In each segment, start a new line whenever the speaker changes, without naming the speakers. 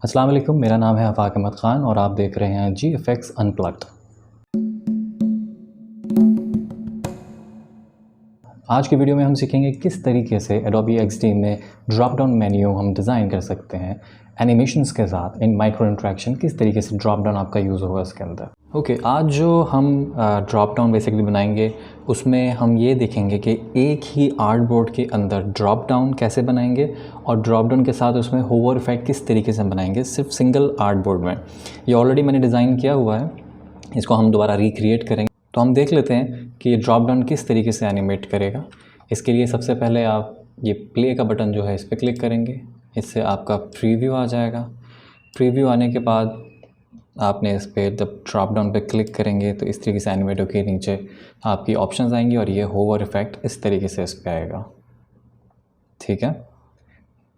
अस्सलाम वालेकुम, मेरा नाम है आफ़ाक अहमद ख़ान और आप देख रहे हैं GFX अनप्लग्ड। आज की वीडियो में हम सीखेंगे किस तरीके से एडोबी XD में ड्रॉप डाउन मेन्यू हम डिज़ाइन कर सकते हैं एनिमेशंस के साथ इन माइक्रो इंटरेक्शन। किस तरीके से ड्रॉप डाउन आपका यूज़ होगा इसके अंदर। आज जो हम ड्रॉप डाउन बेसिकली बनाएंगे उसमें हम ये देखेंगे कि एक ही आर्टबोर्ड के अंदर ड्रॉप डाउन कैसे बनाएंगे और ड्रॉप डाउन के साथ उसमें होवर इफेक्ट किस तरीके से बनाएंगे सिर्फ सिंगल आर्टबोर्ड में। ये ऑलरेडी मैंने डिज़ाइन किया हुआ है, इसको हम दोबारा रिक्रिएट करेंगे। तो हम देख लेते हैं कि ये ड्रॉप डाउन किस तरीके से एनिमेट करेगा। इसके लिए सबसे पहले आप ये प्ले का बटन जो है इस पर क्लिक करेंगे, इससे आपका प्रीव्यू आ जाएगा। प्रीव्यू आने के बाद आपने इस पर जब ड्रॉप डाउन पे क्लिक करेंगे तो इस तरीके से एनिमेट के नीचे आपकी ऑप्शंस आएंगी और ये होवर इफेक्ट इस तरीके से इस पर आएगा। ठीक है,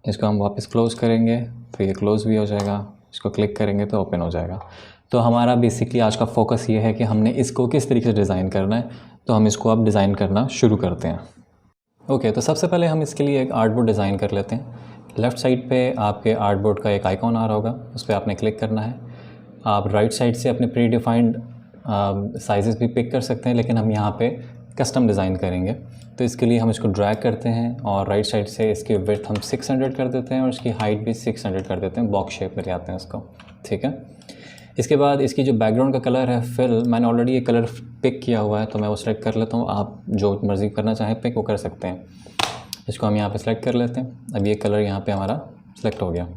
इसको हम वापस क्लोज़ करेंगे तो ये क्लोज़ भी हो जाएगा, इसको क्लिक करेंगे तो ओपन हो जाएगा। तो हमारा बेसिकली आज का फोकस ये है कि हमने इसको किस तरीके से डिज़ाइन करना है, तो हम इसको अब डिज़ाइन करना शुरू करते हैं। तो सबसे पहले हम इसके लिए एक आर्टबोर्ड डिज़ाइन कर लेते हैं। लेफ़्ट साइड पे आपके आर्टबोर्ड का एक आइकॉन आ रहा होगा, उस पर आपने क्लिक करना है। आप राइट साइड से अपने प्री डिफाइंड साइज़ भी पिक कर सकते हैं, लेकिन हम यहाँ पे कस्टम डिज़ाइन करेंगे। तो इसके लिए हम इसको ड्रैग करते हैं और राइट साइड से इसकी विड्थ हम 600 कर देते हैं और इसकी हाइट भी 600 कर देते हैं, बॉक्स शेप में ले आते हैं इसको। ठीक है, इसके बाद इसकी जो बैकग्राउंड का कलर है फिल, मैंने ऑलरेडी ये कलर पिक किया हुआ है तो मैं वो सेलेक्ट कर लेता हूँ। आप जो मर्ज़ी करना चाहें पिक वो कर सकते हैं। इसको हम यहाँ पे सेलेक्ट कर लेते हैं। अब ये कलर यहाँ पे हमारा सेलेक्ट हो गया।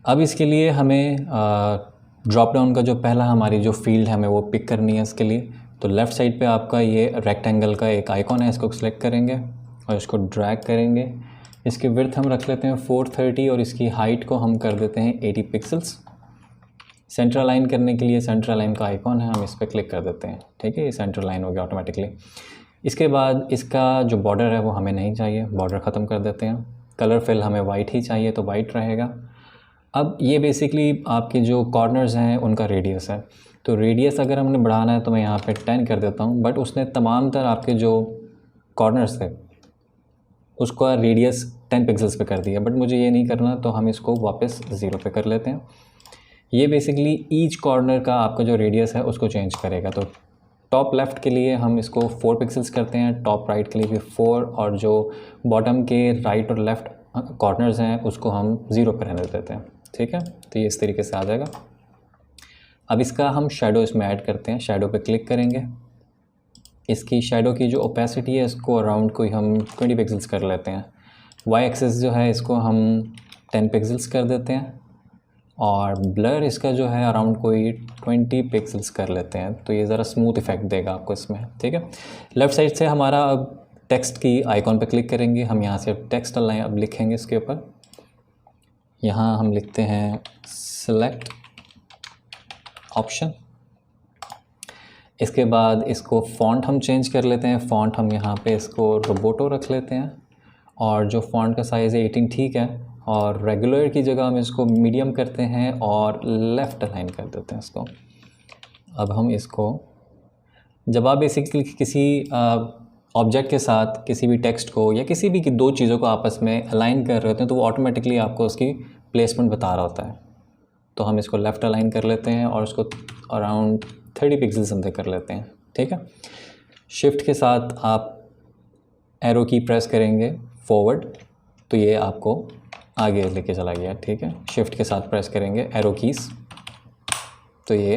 अब इसके लिए हमें ड्रॉप डाउन का जो पहला हमारी जो फील्ड है हमें वो पिक करनी है। इसके लिए तो लेफ़्ट साइड पे आपका ये रेक्टेंगल का एक आइकॉन है, इसको सेलेक्ट करेंगे और इसको ड्रैग करेंगे। इसकी विड्थ हम रख लेते हैं 430 और इसकी हाइट को हम कर देते हैं 80 पिक्सल्स। सेंटर लाइन करने के लिए सेंटर लाइन का आइकॉन है, हम इस पर क्लिक कर देते हैं। ठीक है, ये सेंटर लाइन हो गया ऑटोमेटिकली। इसके बाद इसका जो बॉर्डर है वो हमें नहीं चाहिए, बॉर्डर ख़त्म कर देते हैं। कलर फिल हमें वाइट ही चाहिए तो वाइट रहेगा। अब ये बेसिकली आपके जो कॉर्नर्स हैं उनका रेडियस है, तो रेडियस अगर हमने बढ़ाना है तो मैं यहाँ पे 10 कर देता हूँ। बट उसने तमाम तर आपके जो कॉर्नर्स थे उसका रेडियस 10 पिक्सल्स पे कर दिया, बट मुझे ये नहीं करना, तो हम इसको वापस 0 पे कर लेते हैं। ये बेसिकली ईच कॉर्नर का आपका जो रेडियस है उसको चेंज करेगा। तो टॉप लेफ़्ट के लिए हम इसको 4 पिक्सल्स करते हैं, टॉप राइट के लिए भी 4, और जो बॉटम के राइट और लेफ़्ट कॉर्नर्स हैं उसको हम 0 पर रहने देते हैं। ठीक है, तो ये इस तरीके से आ जाएगा। अब इसका हम शेडो इसमें ऐड करते हैं। शेडो पे क्लिक करेंगे, इसकी शेडो की जो ओपेसिटी है इसको अराउंड कोई हम 20 पिक्सल्स कर लेते हैं। वाई एक्सेस जो है इसको हम 10 पिक्सल्स कर देते हैं और ब्लर इसका जो है अराउंड कोई 20 पिक्सल्स कर लेते हैं, तो ये ज़रा स्मूथ इफेक्ट देगा आपको इसमें। ठीक है, लेफ़्ट साइड से हमारा अब टेक्स्ट की आइकॉन पे क्लिक करेंगे, हम यहाँ से टेक्स्ट लाइन अब लिखेंगे इसके ऊपर। यहाँ हम लिखते हैं सेलेक्ट ऑप्शन। इसके बाद इसको फ़ॉन्ट हम चेंज कर लेते हैं। फ़ॉन्ट हम यहाँ पे इसको रोबोटो रख लेते हैं और जो फ़ॉन्ट का साइज़ है 18 ठीक है, और रेगुलर की जगह हम इसको मीडियम करते हैं और लेफ़्ट अलाइन कर देते हैं इसको। अब हम इसको, जब आप बेसिकली किसी ऑब्जेक्ट के साथ किसी भी टेक्स्ट को या किसी भी की दो चीज़ों को आपस में अलाइन कर रहे होते हैं तो वो ऑटोमेटिकली आपको उसकी प्लेसमेंट बता रहा होता है। तो हम इसको लेफ़्ट अलाइन कर लेते हैं और उसको अराउंड 30 पिक्सल्स अंदर कर लेते हैं। ठीक है, शिफ्ट के साथ आप एरो की प्रेस करेंगे फॉरवर्ड तो ये आपको आगे लेके चला गया। ठीक है, शिफ्ट के साथ प्रेस करेंगे एरो कीज़ तो ये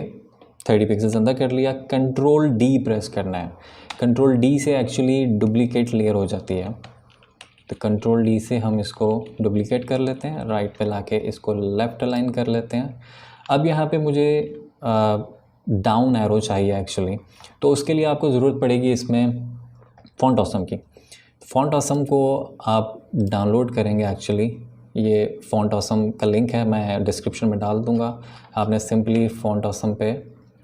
30 पिक्सल्स अंदर कर लिया। कंट्रोल डी प्रेस करना है। कंट्रोल डी से एक्चुअली डुप्लीकेट लेयर हो जाती है, तो कंट्रोल डी से हम इसको डुप्लीकेट कर लेते हैं, राइट पे लाके इसको लेफ़्ट अलाइन कर लेते हैं। अब यहाँ पे मुझे डाउन एरो चाहिए एक्चुअली, तो उसके लिए आपको ज़रूरत पड़ेगी इसमें फ़ॉन्ट ऑसम की। फ़ॉन्ट ऑसम को आप डाउनलोड करेंगे। एक्चुअली ये फ़ॉन्ट ऑसम का लिंक है, मैं डिस्क्रिप्शन में डाल दूँगा। आपने सिंपली फ़ॉन्ट ऑसम पे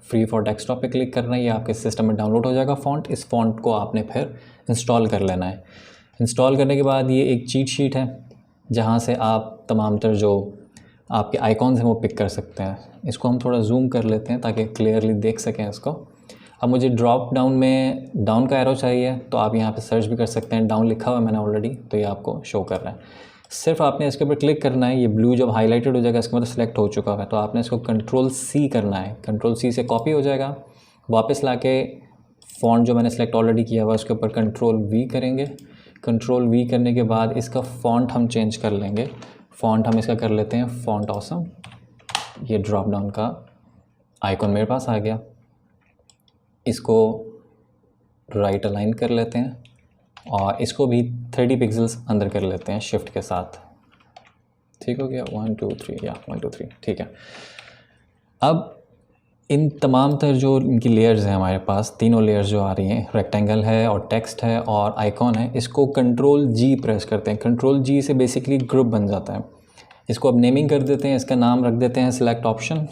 फ्री फॉर डेस्कटॉप पे क्लिक करना है, ये आपके सिस्टम में डाउनलोड हो जाएगा फ़ॉन्ट। इस फ़ॉन्ट को आपने फिर इंस्टॉल कर लेना है। इंस्टॉल करने के बाद ये एक चीट शीट है जहाँ से आप तमाम तर जो आपके आइकॉन्स हैं वो पिक कर सकते हैं। इसको हम थोड़ा जूम कर लेते हैं ताकि क्लियरली देख सकें इसको। अब मुझे ड्रॉप डाउन में डाउन का एरो चाहिए, तो आप यहाँ पे सर्च भी कर सकते हैं। डाउन लिखा हुआ है मैंने ऑलरेडी, तो ये आपको शो कर रहा है। सिर्फ आपने इसके ऊपर क्लिक करना है, ये ब्लू जब हाईलाइटेड हो जाएगा इसका मतलब सेलेक्ट हो चुका है, तो आपने इसको Ctrl+C करना है। Ctrl+C से कॉपी हो जाएगा, वापस लाके फ़ॉन्ट जो मैंने सेलेक्ट ऑलरेडी किया हुआ उसके ऊपर Ctrl+V करेंगे। Ctrl+V करने के बाद इसका फ़ॉन्ट हम चेंज कर लेंगे। फ़ॉन्ट हम इसका कर लेते हैं फ़ॉन्ट ऑसम। ये ड्रॉप डाउन का आइकॉन मेरे पास आ गया। इसको राइट अलाइन कर लेते हैं और इसको भी 30 पिक्सल्स अंदर कर लेते हैं शिफ्ट के साथ। ठीक हो गया, 1 2 3 या 1 2 3 ठीक है। अब इन तमाम तर जो इनकी लेयर्स हैं हमारे पास, तीनों लेयर्स जो आ रही हैं, रेक्टेंगल है और टेक्स्ट है और आइकॉन है, इसको Ctrl+G प्रेस करते हैं। Ctrl+G से बेसिकली ग्रुप बन जाता है। इसको अब नेमिंग कर देते हैं, इसका नाम रख देते हैं सिलेक्ट ऑप्शन।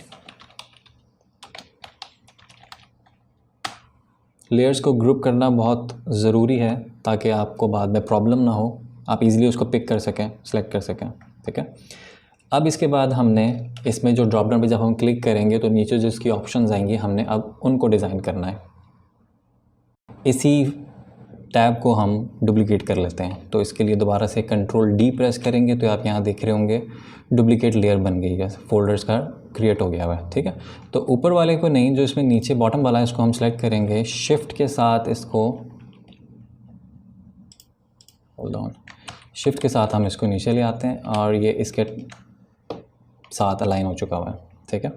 लेयर्स को ग्रुप करना बहुत ज़रूरी है ताकि आपको बाद में प्रॉब्लम ना हो, आप इजीली उसको पिक कर सकें, सेलेक्ट कर सकें। ठीक है, अब इसके बाद हमने इसमें जो ड्रॉप डाउन पे जब हम क्लिक करेंगे तो नीचे जो इसकी ऑप्शंस आएंगी हमने अब उनको डिज़ाइन करना है। इसी टैब को हम डुप्लिकेट कर लेते हैं, तो इसके लिए दोबारा से Ctrl+D प्रेस करेंगे तो आप यहाँ देख रहे होंगे डुप्लिकेट लेयर बन गई है, फोल्डर्स का क्रिएट हो गया हुआ है। ठीक है, तो ऊपर वाले को नहीं, जो इसमें नीचे बॉटम वाला है इसको हम सेलेक्ट करेंगे, शिफ्ट के साथ इसको होल्ड ऑन, शिफ्ट के साथ हम इसको नीचे ले आते हैं और ये इसके साथ अलाइन हो चुका हुआ है। ठीक है,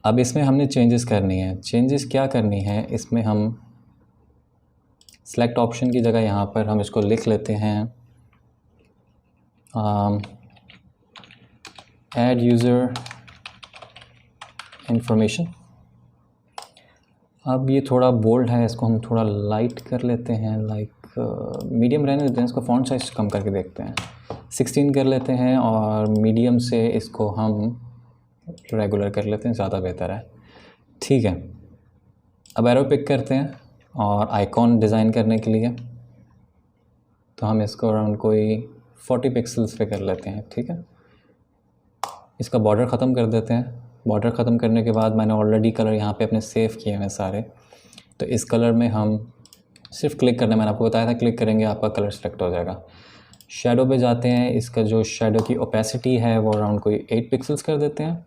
अब इसमें हमने चेंजेस करनी है। चेंजेस क्या करनी है, इसमें हम सेलेक्ट ऑप्शन की जगह यहाँ पर हम इसको लिख लेते हैं ऐड यूज़र इंफॉर्मेशन। अब ये थोड़ा बोल्ड है, इसको हम थोड़ा लाइट कर लेते हैं, लाइक मीडियम रहने देते हैं, इसको फ़ॉन्ट साइज कम करके देखते हैं, 16 कर लेते हैं और मीडियम से इसको हम रेगुलर कर लेते हैं, ज़्यादा बेहतर है। ठीक है, अब एरो पिक करते हैं और आइकॉन डिज़ाइन करने के लिए तो हम इसको अराउंड कोई 40 पिक्सल्स पे कर लेते हैं। ठीक है, इसका बॉर्डर ख़त्म कर देते हैं। बॉर्डर ख़त्म करने के बाद मैंने ऑलरेडी कलर यहाँ पे अपने सेव किए हैं सारे, तो इस कलर में हम सिर्फ क्लिक करना है, मैंने आपको बताया था क्लिक करेंगे आपका कलर सेलेक्ट हो जाएगा। शैडो पे जाते हैं, इसका जो शैडो की ओपेसिटी है वो अराउंड कोई 8 पिक्सल्स कर देते हैं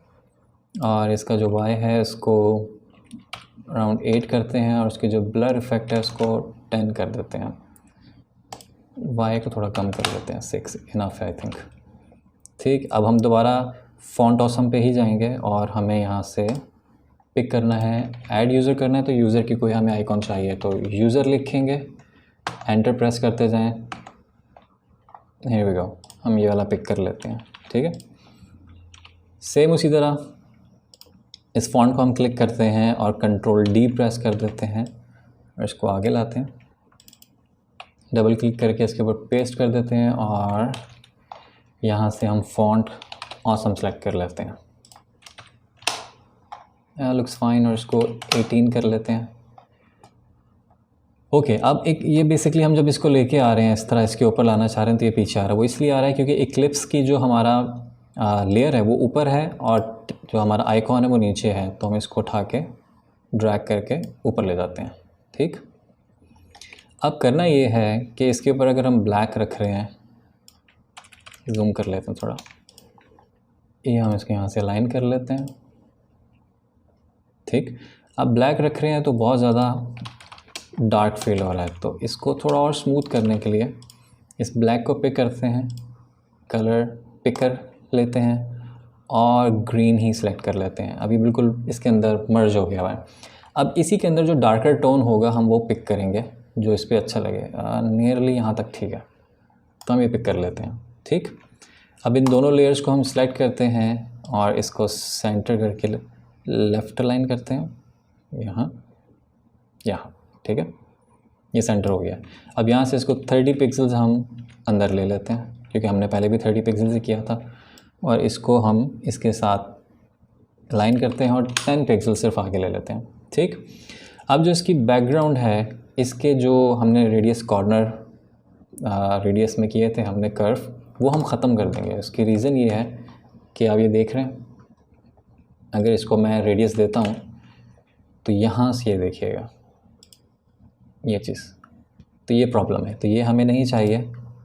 और इसका जो वाई है इसको अराउंड 8 करते हैं और उसकी जो ब्लर इफेक्ट है उसको 10 कर देते हैं। वाई को थोड़ा कम कर देते हैं, 6 इनफ है आई थिंक। ठीक, अब हम दोबारा फ़ॉन्ट ऑसम पे ही जाएंगे और हमें यहाँ से पिक करना है, ऐड यूज़र करना है, तो यूज़र की कोई हमें आइकॉन चाहिए, तो यूज़र लिखेंगे, एंटर प्रेस करते जाएं, हियर वी गो, हम ये वाला पिक कर लेते हैं। ठीक है, सेम उसी तरह इस फॉन्ट को हम क्लिक करते हैं और Ctrl+D प्रेस कर देते हैं और इसको आगे लाते हैं, डबल क्लिक करके इसके ऊपर पेस्ट कर देते हैं और यहाँ से हम फ़ॉन्ट ऑसम सेलेक्ट कर लेते हैं, लुक्स फाइन, और इसको 18 कर लेते हैं। ओके, अब एक ये बेसिकली हम जब इसको लेके आ रहे हैं इस तरह इसके ऊपर लाना चाह रहे हैं तो ये पीछे आ रहा है, वो इसलिए आ रहा है क्योंकि इक्लिप्स की जो हमारा लेयर है वो ऊपर है और जो हमारा आइकॉन है वो नीचे है, तो हम इसको उठा के ड्रैग करके ऊपर ले जाते हैं। ठीक, अब करना ये है कि इसके ऊपर अगर हम ब्लैक रख रहे हैं, जूम कर लेते हैं थोड़ा, ये हम इसको यहाँ से अलाइन कर लेते हैं। ठीक, अब ब्लैक रख रहे हैं तो बहुत ज़्यादा डार्क फील हो रहा है, तो इसको थोड़ा और स्मूथ करने के लिए इस ब्लैक को पिक करते हैं, कलर पिकर लेते हैं और ग्रीन ही सिलेक्ट कर लेते हैं। अभी बिल्कुल इसके अंदर मर्ज हो गया हुआ है। अब इसी के अंदर जो डार्कर टोन होगा हम वो पिक करेंगे जो इस पर अच्छा लगे, नियरली यहाँ तक ठीक है, तो हम ये पिक कर लेते हैं। ठीक, अब इन दोनों लेयर्स को हम सिलेक्ट करते हैं और इसको सेंटर करके लेफ़्ट अलाइन करते हैं, यहाँ यहाँ। ठीक है, ये सेंटर हो गया। अब यहाँ से इसको 30 पिक्सल्स हम अंदर ले लेते हैं क्योंकि हमने पहले भी 30 पिक्सल्स ही किया था, और इसको हम इसके साथ लाइन करते हैं और 10 पिक्सल सिर्फ आगे ले लेते हैं। ठीक, अब जो इसकी बैकग्राउंड है, इसके जो हमने रेडियस कॉर्नर रेडियस में किए थे हमने कर्व, वो हम ख़त्म कर देंगे। इसकी रीज़न ये है कि आप ये देख रहे हैं, अगर इसको मैं रेडियस देता हूँ तो यहाँ से ये देखिएगा ये चीज़, तो ये प्रॉब्लम है, तो ये हमें नहीं चाहिए।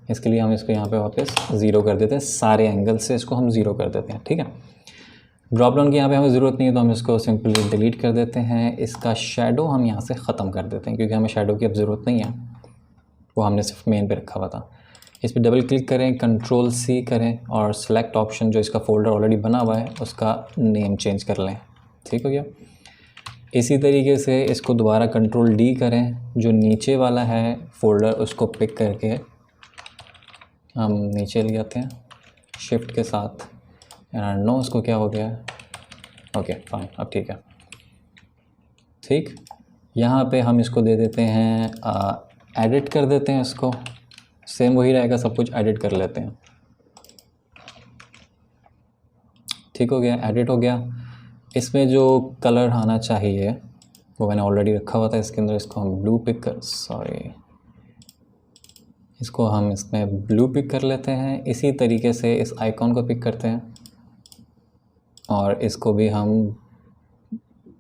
इसके लिए हम इसको यहाँ पे वापस 0 कर देते हैं, सारे एंगल से इसको हम 0 कर देते हैं, ठीक है। ड्रॉप डाउन की यहाँ पे हमें ज़रूरत नहीं है तो हम इसको सिंपली डिलीट कर देते हैं। इसका शेडो हम यहाँ से ख़त्म कर देते हैं क्योंकि हमें शेडो की अब ज़रूरत नहीं है, वो हमने सिर्फ मेन पे रखा हुआ था। इस पर डबल क्लिक करें, कंट्रोल C करें और सेलेक्ट ऑप्शन जो इसका फ़ोल्डर ऑलरेडी बना हुआ है उसका नेम चेंज कर लें, ठीक हो गया। इसी तरीके से इसको दोबारा कंट्रोल D करें, जो नीचे वाला है फ़ोल्डर उसको पिक करके हम नीचे ले आते हैं शिफ्ट के साथ। नो इसको क्या हो गया, ओके फाइन, अब ठीक है, ठीक। यहाँ पे हम इसको दे देते हैं एडिट कर देते हैं, इसको सेम वही रहेगा, सब कुछ एडिट कर लेते हैं, ठीक हो गया, एडिट हो गया। इसमें जो कलर आना चाहिए वो मैंने ऑलरेडी रखा हुआ था इसके अंदर, इसको हम ब्लू पिक कर इसको हम इसमें ब्लू पिक कर लेते हैं। इसी तरीके से इस आइकॉन को पिक करते हैं और इसको भी हम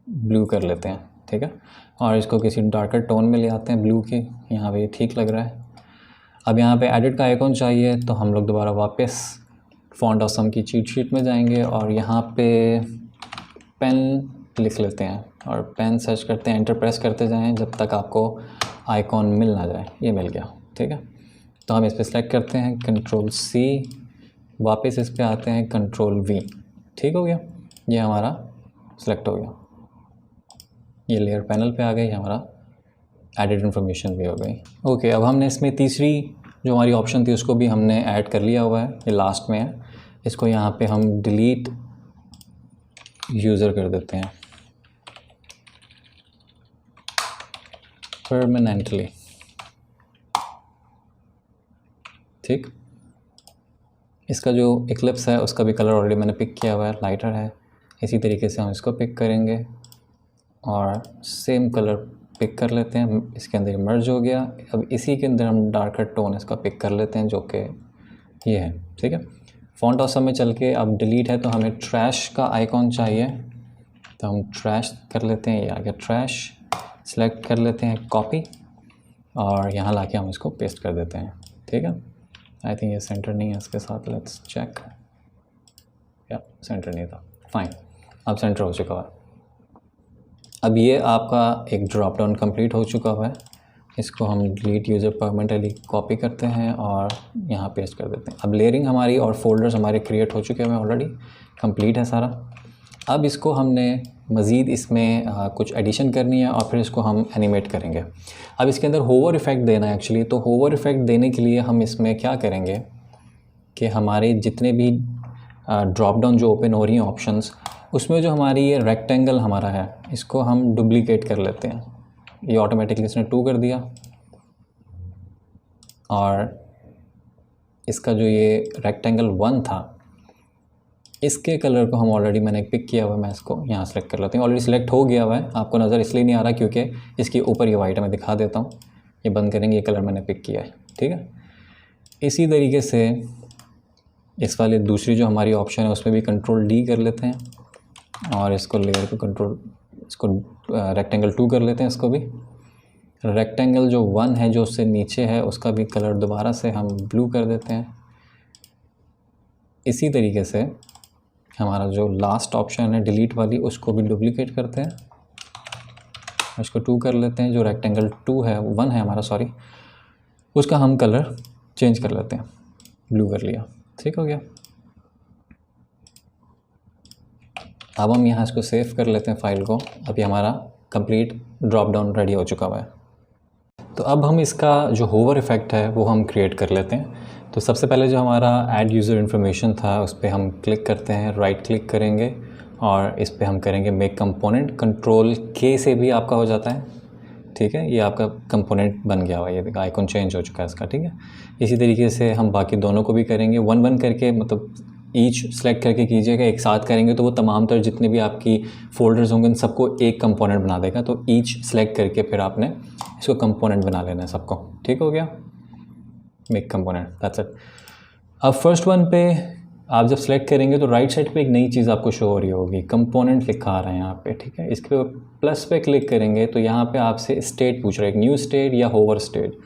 ब्लू कर लेते हैं, ठीक है। और इसको किसी डार्कर टोन में ले आते हैं ब्लू की, यहाँ पे ठीक लग रहा है। अब यहाँ पे एडिट का आइकॉन चाहिए तो हम लोग दोबारा वापस फॉन्ट ऑसम की चीट शीट में जाएंगे और यहाँ पे पेन लिख लेते हैं और पेन सर्च करते हैं, एंटर प्रेस करते जाएं जब तक आपको आइकॉन मिल ना जाए। ये मिल गया, ठीक है। तो हम इस पर सेलेक्ट करते हैं, कंट्रोल C, वापस इस पर आते हैं, कंट्रोल V, ठीक हो गया। ये हमारा सेलेक्ट हो गया, ये लेयर पैनल पे आ गई, हमारा एडिट इन्फॉर्मेशन भी हो गई। ओके, अब हमने इसमें तीसरी जो हमारी ऑप्शन थी उसको भी हमने ऐड कर लिया हुआ है, ये लास्ट में है। इसको यहाँ पे हम डिलीट यूज़र कर देते हैं परमानेंटली, ठीक। इसका जो इक्लिप्स है उसका भी कलर ऑलरेडी मैंने पिक किया हुआ है, लाइटर है। इसी तरीके से हम इसको पिक करेंगे और सेम कलर पिक कर लेते हैं, इसके अंदर मर्ज हो गया। अब इसी के अंदर हम डार्कर टोन इसका पिक कर लेते हैं जो कि ये है, ठीक है। फॉन्ट ऑसम में चल के अब डिलीट है तो हमें ट्रैश का आइकॉन चाहिए, तो हम ट्रैश कर लेते हैं, ये आ गया ट्रैश। सेलेक्ट कर लेते हैं कॉपी और यहाँ लाके हम इसको पेस्ट कर देते हैं, ठीक है। आई थिंक ये सेंटर नहीं है इसके साथ, लेट्स चेक, या सेंटर नहीं था, फाइन, अब सेंटर हो चुका है। अब ये आपका एक ड्रॉप डाउन कंप्लीट हो चुका हुआ है। इसको हम डिलीट यूज़र परमानेंटली कॉपी करते हैं और यहाँ पेस्ट कर देते हैं। अब लेयरिंग हमारी और फोल्डर्स हमारे क्रिएट हो चुके हैं, ऑलरेडी कंप्लीट है सारा। अब इसको हमने मज़ीद इसमें कुछ एडिशन करनी है और फिर इसको हम एनिमेट करेंगे। अब इसके अंदर होवर इफ़ेक्ट देना है एक्चुअली, तो होवर इफ़ेक्ट देने के लिए हम इसमें क्या करेंगे कि हमारे जितने भी ड्रॉप डाउन जो ओपन हो रही हैं ऑप्शंस, उसमें जो हमारी ये रेक्टेंगल हमारा है इसको हम डुप्लीकेट कर लेते हैं। ये ऑटोमेटिकली इसने 2 कर दिया और इसका जो ये रेक्टेंगल 1 था इसके कलर को हम ऑलरेडी मैंने पिक किया हुआ है, मैं इसको यहाँ सेलेक्ट कर लेती हूँ। ऑलरेडी सिलेक्ट हो गया हुआ है, आपको नज़र इसलिए नहीं आ रहा क्योंकि इसके ऊपर ये वाइट है, मैं दिखा देता हूँ। ये बंद करेंगे, ये कलर मैंने पिक किया है, ठीक है। इसी तरीके से इस वाले दूसरी जो हमारी ऑप्शन है उसमें भी कंट्रोल D कर लेते हैं और इसको लेयर को इसको रेक्टेंगल 2 कर लेते हैं। इसको भी रेक्टेंगल जो 1 है जो उससे नीचे है उसका भी कलर दोबारा से हम ब्लू कर देते हैं। इसी तरीके से हमारा जो लास्ट ऑप्शन है डिलीट वाली उसको भी डुप्लीकेट करते हैं, इसको 2 कर लेते हैं। जो रेक्टेंगल 2 है 1 है हमारा, सॉरी, उसका हम कलर चेंज कर लेते हैं, ब्लू कर लिया, ठीक हो गया। अब हम यहाँ इसको सेव कर लेते हैं फाइल को। अभी हमारा कंप्लीट ड्रॉप डाउन रेडी हो चुका हुआ है। तो अब हम इसका जो होवर इफ़ेक्ट है वो हम क्रिएट कर लेते हैं। तो सबसे पहले जो हमारा ऐड यूज़र इन्फॉर्मेशन था उस पर हम क्लिक करते हैं, राइट क्लिक करेंगे और इस पे हम करेंगे मेक कंपोनेंट। कंट्रोल K से भी आपका हो जाता है, ठीक है। ये आपका कंपोनेंट बन गया हुआ है, ये आइकन चेंज हो चुका है इसका, ठीक है। इसी तरीके से हम बाकी दोनों को भी करेंगे, 1-1 करके, मतलब ईच सेलेक्ट करके कीजिएगा। एक साथ करेंगे तो वो तमाम तर जितने भी आपकी फ़ोल्डर्स होंगे उन सबको एक कंपोनेंट बना देगा। तो ईच सेलेक्ट करके फिर आपने इसको कंपोनेंट बना लेना है सबको, ठीक हो गया। Make component, that's it. अब फर्स्ट वन पे आप जब सेलेक्ट करेंगे तो राइट साइड पे एक नई चीज़ आपको शो हो रही होगी, कंपोनेंट लिखा आ रहा है यहाँ पे, ठीक है। इसके प्लस पे क्लिक करेंगे तो यहाँ पे आपसे स्टेट पूछ रहा है, एक न्यू स्टेट या होवर स्टेट।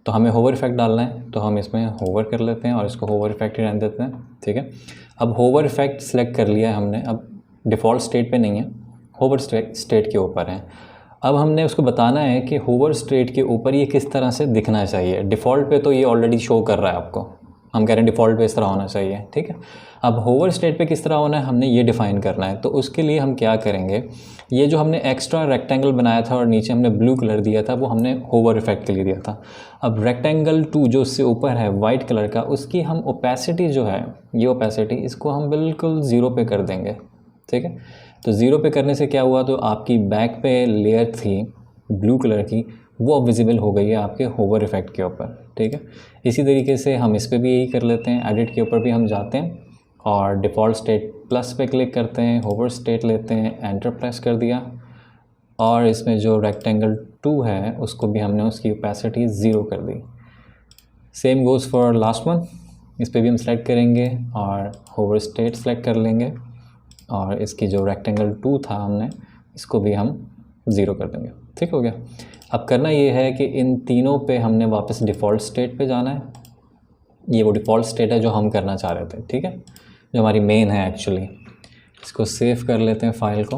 तो हमें होवर इफेक्ट डालना है, तो हम इसमें होवर कर लेते हैं और इसको होवर इफेक्ट ही रहने देते हैं, ठीक है। अब होवर इफेक्ट सेलेक्ट कर लिया है हमने, अब डिफ़ॉल्ट स्टेट पे नहीं है, होवर स्टेट के ऊपर है। अब हमने उसको बताना है कि होवर स्टेट के ऊपर ये किस तरह से दिखना चाहिए। डिफ़ॉल्ट पे तो ये ऑलरेडी शो कर रहा है आपको, हम कह रहे हैं डिफ़ॉल्ट पे इस तरह होना चाहिए, ठीक है। अब होवर स्टेट पे किस तरह होना है हमने ये डिफ़ाइन करना है। तो उसके लिए हम क्या करेंगे, ये जो हमने एक्स्ट्रा रेक्टेंगल बनाया था और नीचे हमने ब्लू कलर दिया था, वो हमने होवर इफेक्ट के लिए दिया था। अब रेक्टेंगल 2 जो उससे ऊपर है वाइट कलर का, उसकी हम ओपेसिटी जो है, ये ओपेसिटी, इसको हम बिल्कुल 0 पे कर देंगे, ठीक है। तो 0 पे करने से क्या हुआ, तो आपकी बैक पे लेयर थी ब्लू कलर की, वो अब विजिबल हो गई है आपके होवर इफेक्ट के ऊपर, ठीक है। इसी तरीके से हम इस पे भी यही कर लेते हैं, एडिट के ऊपर भी हम जाते हैं और डिफ़ॉल्ट स्टेट प्लस पे क्लिक करते हैं, होवर स्टेट लेते हैं, एंटर प्रेस कर दिया और इसमें जो रेक्टेंगल 2 है उसको भी हमने उसकी ओपेसिटी 0 कर दी। Same goes for last one, इस पे भी हम सेलेक्ट करेंगे और होवर स्टेट सेलेक्ट कर लेंगे और इसकी जो रेक्टेंगल 2 था हमने इसको भी हम 0 कर देंगे, ठीक हो गया। अब करना ये है कि इन तीनों पे हमने वापस डिफ़ॉल्ट स्टेट पे जाना है, ये वो डिफ़ॉल्ट स्टेट है जो हम करना चाह रहे थे, ठीक है, जो हमारी मेन है एक्चुअली। इसको सेव कर लेते हैं फ़ाइल को।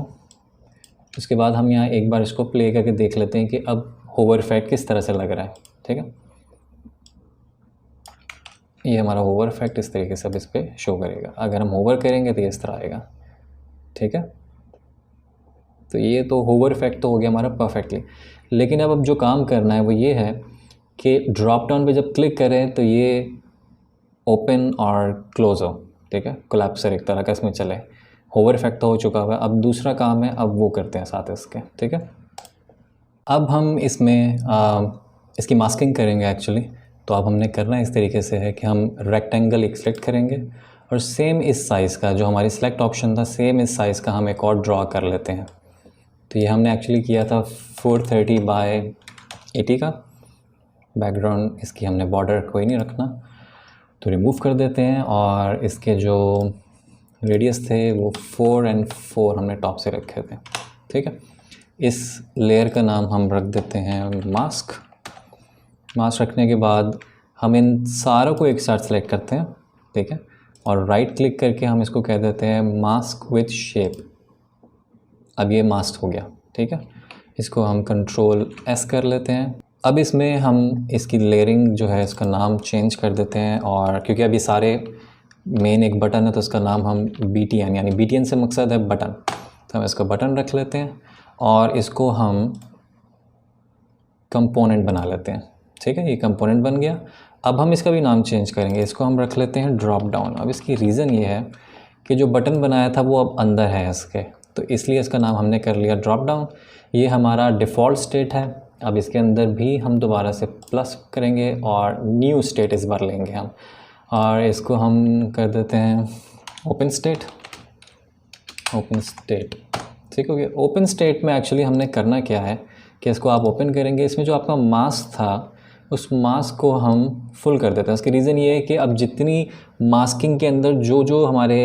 उसके बाद हम यहाँ एक बार इसको प्ले करके देख लेते हैं कि अब होवर इफेक्ट किस तरह से लग रहा है, ठीक है। ये हमारा होवर इफेक्ट इस तरीके से अब इस पर शो करेगा। अगर हम होवर करेंगे तो ये इस तरह आएगा, ठीक है। तो ये तो होवर इफेक्ट तो हो गया हमारा परफेक्टली। लेकिन अब जो काम करना है वो ये है कि ड्रॉप डाउन पे जब क्लिक करें तो ये ओपन और क्लोज़ हो, ठीक है, कोलैप्सर एक तरह का इसमें चले। होवर इफेक्ट तो हो चुका हुआ है, अब दूसरा काम है, अब वो करते हैं साथ इसके, ठीक है। अब हम इसमें इसकी मास्किंग करेंगे एक्चुअली। तो अब हमने करना इस तरीके से है कि हम रेक्टेंगल एक सेलेक्ट करेंगे और सेम इस साइज़ का जो हमारी सेलेक्ट ऑप्शन था, सेम इस साइज़ का हम एक और ड्रॉ कर लेते हैं। तो ये हमने एक्चुअली किया था 430 बाय 80 का। बैकग्राउंड इसकी हमने बॉर्डर कोई नहीं रखना, तो रिमूव कर देते हैं और इसके जो रेडियस थे वो 4 और 4 हमने टॉप से रखे थे, ठीक है। इस लेयर का नाम हम रख देते हैं मास्क। मास्क रखने के बाद हम इन सारों को एक साथ सेलेक्ट करते हैं, ठीक है, और राइट क्लिक करके हम इसको कह देते हैं मास्क विथ शेप। अब ये मास्क हो गया, ठीक है। इसको हम कंट्रोल S कर लेते हैं। अब इसमें हम इसकी लेयरिंग जो है इसका नाम चेंज कर देते हैं, और क्योंकि अभी सारे मेन एक बटन है तो इसका नाम हम BTN, यानी BTN से मकसद है बटन, तो हम इसका बटन रख लेते हैं और इसको हम कंपोनेंट बना लेते हैं, ठीक है। ये कंपोनेंट बन गया। अब हम इसका भी नाम चेंज करेंगे, इसको हम रख लेते हैं ड्रॉप डाउन। अब इसकी रीज़न ये है कि जो बटन बनाया था वो अब अंदर है इसके, तो इसलिए इसका नाम हमने कर लिया ड्रॉप डाउन। ये हमारा डिफ़ॉल्ट स्टेट है। अब इसके अंदर भी हम दोबारा से प्लस करेंगे और न्यू स्टेट इस बार लेंगे हम, और इसको हम कर देते हैं ओपन स्टेट। ओपन स्टेट, ठीक हो गया। ओपन स्टेट में एक्चुअली हमने करना क्या है कि इसको आप ओपन करेंगे, इसमें जो आपका मास्क था उस मास्क को हम फुल कर देते हैं। इसकी रीज़न ये है कि अब जितनी मास्किंग के अंदर जो जो हमारे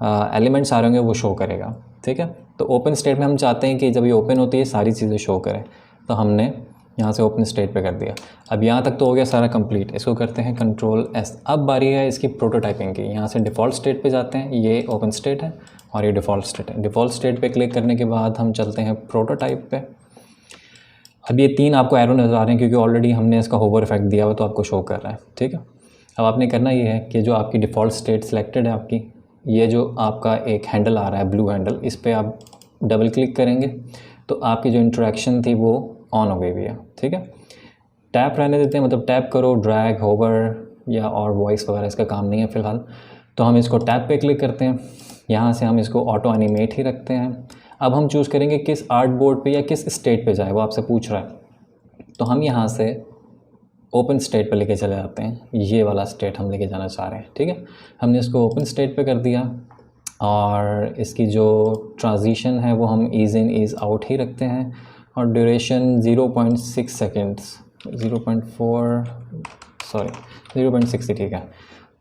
एलिमेंट्स आ रहे होंगे वो शो करेगा, ठीक है। तो ओपन स्टेट में हम चाहते हैं कि जब ये ओपन होती है सारी चीज़ें शो करें, तो हमने यहाँ से ओपन स्टेट पे कर दिया। अब यहाँ तक तो हो गया सारा कंप्लीट। इसको करते हैं कंट्रोल S। अब बारी है इसकी प्रोटोटाइपिंग की। यहाँ से डिफ़ॉल्ट स्टेट पे जाते हैं, ये ओपन स्टेट है और ये डिफ़ॉल्ट स्टेट है। डिफ़ॉल्ट स्टेट पे क्लिक करने के बाद हम चलते हैं प्रोटोटाइप पे। अब ये 3 आपको एरो नज़र आ रहे हैं क्योंकि ऑलरेडी हमने इसका होवर इफेक्ट दिया हुआ तो आपको शो कर रहा है, ठीक है। अब आपने करना ये है कि जो आपकी डिफ़ॉल्ट स्टेट सेलेक्टेड है आपकी, ये जो आपका एक हैंडल आ रहा है ब्लू हैंडल, इस पर आप डबल क्लिक करेंगे तो आपकी जो इंटरेक्शन थी वो ऑन हो गई हुई है, ठीक है। टैप रहने देते हैं, मतलब टैप करो, ड्रैग, होवर या और वॉइस वगैरह इसका काम नहीं है फ़िलहाल। तो हम इसको टैप पे क्लिक करते हैं, यहाँ से हम इसको ऑटो एनिमेट ही रखते हैं। अब हम चूज़ करेंगे किस आर्ट बोर्ड पे या किस स्टेट पे जाए, वो आपसे पूछ रहा है। तो हम यहाँ से ओपन स्टेट पे लेके चले जाते हैं, ये वाला स्टेट हम लेके जाना चाह रहे हैं, ठीक है। हमने इसको ओपन स्टेट पे कर दिया और इसकी जो ट्रांजिशन है वो हम ईज़ इन ईज़ आउट ही रखते हैं और ड्यूरेशन 0.6 सेकेंड्स, 0.6 ठीक है,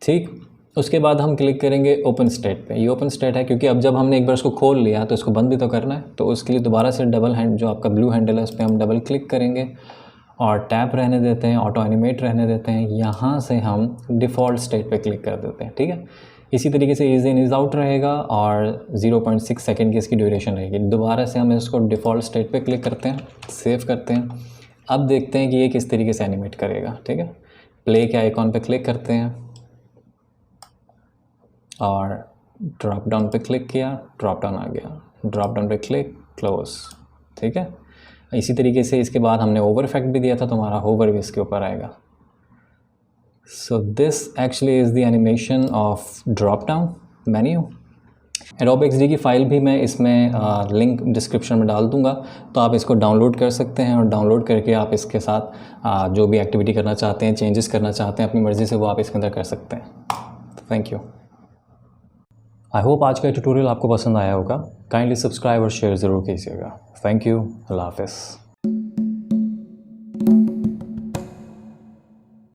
ठीक। उसके बाद हम क्लिक करेंगे ओपन स्टेट पे। ये ओपन स्टेट है क्योंकि अब जब हमने एक बार इसको खोल लिया तो इसको बंद भी तो करना है, तो उसके लिए दोबारा से डबल हैंड जो आपका ब्लू हैंडल है उस पर हम डबल क्लिक करेंगे और टैप रहने देते हैं, ऑटो एनिमेट रहने देते हैं। यहाँ से हम डिफ़ॉल्ट स्टेट पे क्लिक कर देते हैं, ठीक है। इसी तरीके से ईज़ इन ईज़ आउट रहेगा और 0.6 सेकेंड की इसकी ड्यूरेशन रहेगी। दोबारा से हम इसको डिफ़ॉल्ट स्टेट पे क्लिक करते हैं, सेव करते हैं। अब देखते हैं कि ये किस तरीके से एनिमेट करेगा, ठीक है। प्ले के आइकॉन पे क्लिक करते हैं और ड्रॉप डाउन पे क्लिक किया, ड्रॉप डाउन आ गया, ड्रॉप डाउन पे क्लिक, क्लोज, ठीक है। इसी तरीके से इसके बाद हमने ओवर इफेक्ट भी दिया था, तो हमारा होवर भी इसके ऊपर आएगा। So this actually is the animation of drop down menu. Adobe XD की फ़ाइल भी मैं इसमें लिंक डिस्क्रिप्शन में डाल दूंगा, तो आप इसको डाउनलोड कर सकते हैं और डाउनलोड करके आप इसके साथ जो भी एक्टिविटी करना चाहते हैं, चेंजेस करना चाहते हैं अपनी मर्ज़ी से, वो आप इसके अंदर कर सकते हैं। Thank you. आई होप आज का ट्यूटोरियल आपको पसंद आया होगा। काइंडली सब्सक्राइब और शेयर ज़रूर कीजिएगा। Thank you. अल्लाह हाफ़िज़।